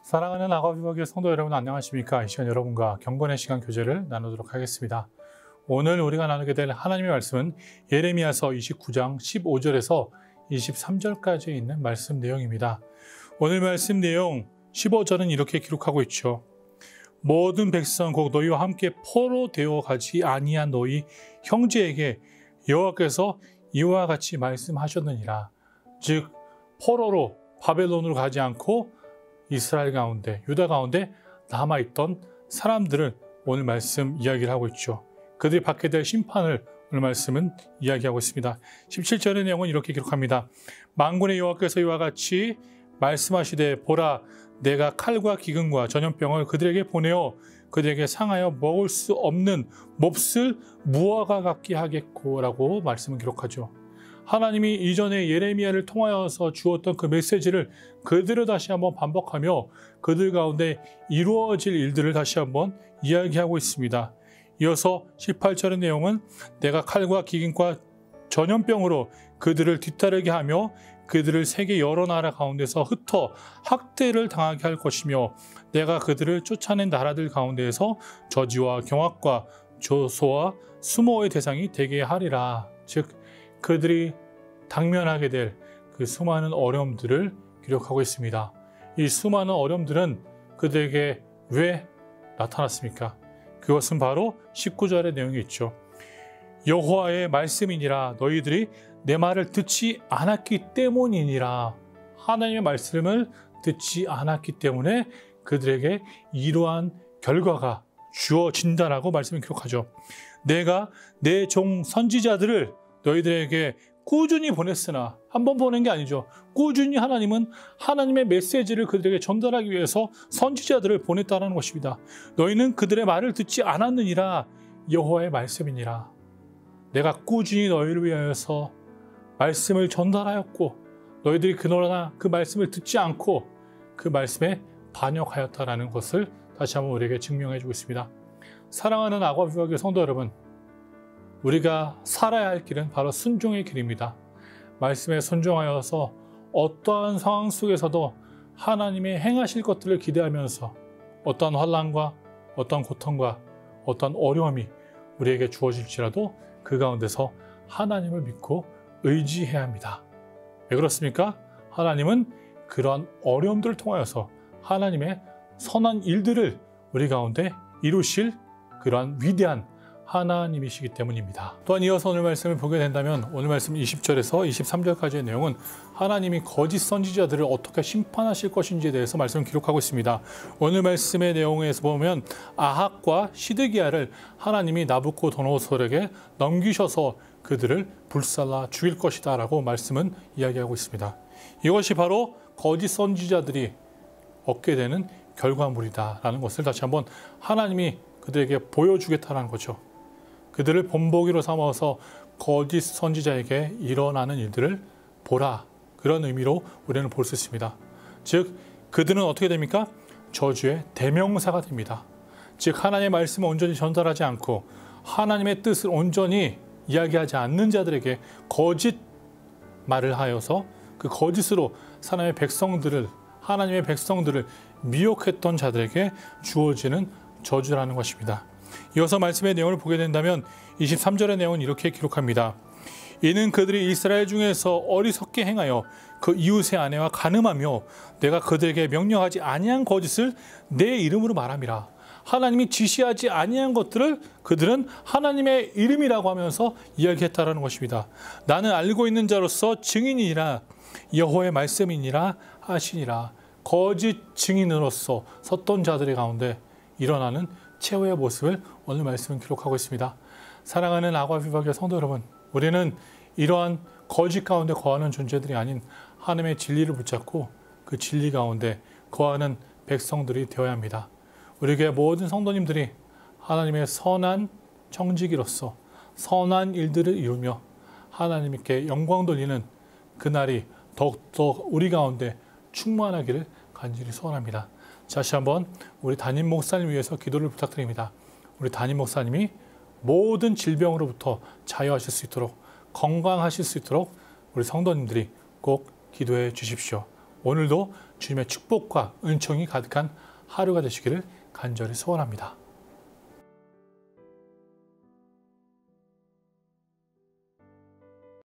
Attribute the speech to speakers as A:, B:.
A: 사랑하는 아가비박의 성도 여러분 안녕하십니까? 이 시간 여러분과 경건의 시간 교제를 나누도록 하겠습니다. 오늘 우리가 나누게 될 하나님의 말씀은 예레미야서 29장 15절에서 23절까지 있는 말씀 내용입니다. 오늘 말씀 내용 15절은 이렇게 기록하고 있죠. 모든 백성 곧 너희와 함께 포로 되어 가지 아니한 너희 형제에게 여호와께서 이와 같이 말씀하셨느니라. 즉 포로로 바벨론으로 가지 않고 이스라엘 가운데, 유다 가운데 남아있던 사람들을 오늘 말씀 이야기를 하고 있죠. 그들이 받게 될 심판을 오늘 말씀은 이야기하고 있습니다. 17절의 내용은 이렇게 기록합니다. 만군의 여호와께서 이와 같이 말씀하시되 보라 내가 칼과 기근과 전염병을 그들에게 보내어 그들에게 상하여 먹을 수 없는 몹쓸 무화과 같게 하겠고 라고 말씀을 기록하죠. 하나님이 이전에 예레미야를 통하여서 주었던 그 메시지를 그대로 다시 한번 반복하며 그들 가운데 이루어질 일들을 다시 한번 이야기하고 있습니다. 이어서 18절의 내용은 내가 칼과 기근과 전염병으로 그들을 뒤따르게 하며 그들을 세계 여러 나라 가운데서 흩어 학대를 당하게 할 것이며 내가 그들을 쫓아낸 나라들 가운데에서 저지와 경악과 조소와 수모의 대상이 되게 하리라. 즉 그들이 당면하게 될 그 수많은 어려움들을 기록하고 있습니다. 이 수많은 어려움들은 그들에게 왜 나타났습니까? 그것은 바로 19절의 내용이 있죠. 여호와의 말씀이니라 너희들이 내 말을 듣지 않았기 때문이니라. 하나님의 말씀을 듣지 않았기 때문에 그들에게 이러한 결과가 주어진다라고 말씀을 기록하죠. 내가 내 종 선지자들을 너희들에게 꾸준히 보냈으나 한 번 보낸 게 아니죠. 꾸준히 하나님은 하나님의 메시지를 그들에게 전달하기 위해서 선지자들을 보냈다는 것입니다. 너희는 그들의 말을 듣지 않았느니라. 여호와의 말씀이니라. 내가 꾸준히 너희를 위하여서 말씀을 전달하였고 너희들이 그러나 그 말씀을 듣지 않고 그 말씀에 반역하였다라는 것을 다시 한번 우리에게 증명해 주고 있습니다. 사랑하는 아가비박의 성도 여러분, 우리가 살아야 할 길은 바로 순종의 길입니다. 말씀에 순종하여서 어떠한 상황 속에서도 하나님의 행하실 것들을 기대하면서 어떠한 환난과 어떠한 고통과 어떠한 어려움이 우리에게 주어질지라도 그 가운데서 하나님을 믿고 의지해야 합니다. 왜 그렇습니까? 하나님은 그러한 어려움들을 통하여서 하나님의 선한 일들을 우리 가운데 이루실 그러한 위대한 하나님이시기 때문입니다. 또한 이어서 오늘 말씀을 보게 된다면 오늘 말씀 20절에서 23절까지의 내용은 하나님이 거짓 선지자들을 어떻게 심판하실 것인지에 대해서 말씀을 기록하고 있습니다. 오늘 말씀의 내용에서 보면 아합과 시드기야를 하나님이 나부코도노솔에게 넘기셔서 그들을 불살라 죽일 것이다 라고 말씀은 이야기하고 있습니다. 이것이 바로 거짓 선지자들이 얻게 되는 결과물이다라는 것을 다시 한번 하나님이 그들에게 보여주겠다는 거죠. 그들을 본보기로 삼아서 거짓 선지자에게 일어나는 일들을 보라. 그런 의미로 우리는 볼 수 있습니다. 즉 그들은 어떻게 됩니까? 저주의 대명사가 됩니다. 즉 하나님의 말씀을 온전히 전달하지 않고 하나님의 뜻을 온전히 이야기하지 않는 자들에게 거짓 말을 하여서 그 거짓으로 하나님의 백성들을 미혹했던 자들에게 주어지는 저주라는 것입니다. 이어서 말씀의 내용을 보게 된다면 23절의 내용은 이렇게 기록합니다. 이는 그들이 이스라엘 중에서 어리석게 행하여 그 이웃의 아내와 간음하며 내가 그들에게 명령하지 아니한 거짓을 내 이름으로 말함이라. 하나님이 지시하지 아니한 것들을 그들은 하나님의 이름이라고 하면서 이야기했다라는 것입니다. 나는 알고 있는 자로서 증인이니라 여호와의 말씀이니라 하시니라. 거짓 증인으로서 섰던 자들의 가운데 일어나는 최후의 모습을 오늘 말씀은 기록하고 있습니다. 사랑하는 아가비박의 성도 여러분, 우리는 이러한 거짓 가운데 거하는 존재들이 아닌 하나님의 진리를 붙잡고 그 진리 가운데 거하는 백성들이 되어야 합니다. 우리 교회 모든 성도님들이 하나님의 선한 청지기로서 선한 일들을 이루며 하나님께 영광 돌리는 그날이 더욱더 우리 가운데 충만하기를 간절히 소원합니다. 다시 한번 우리 담임 목사님 위해서 기도를 부탁드립니다. 우리 담임 목사님이 모든 질병으로부터 자유하실 수 있도록 건강하실 수 있도록 우리 성도님들이 꼭 기도해 주십시오. 오늘도 주님의 축복과 은총이 가득한 하루가 되시기를 간절히 소원합니다.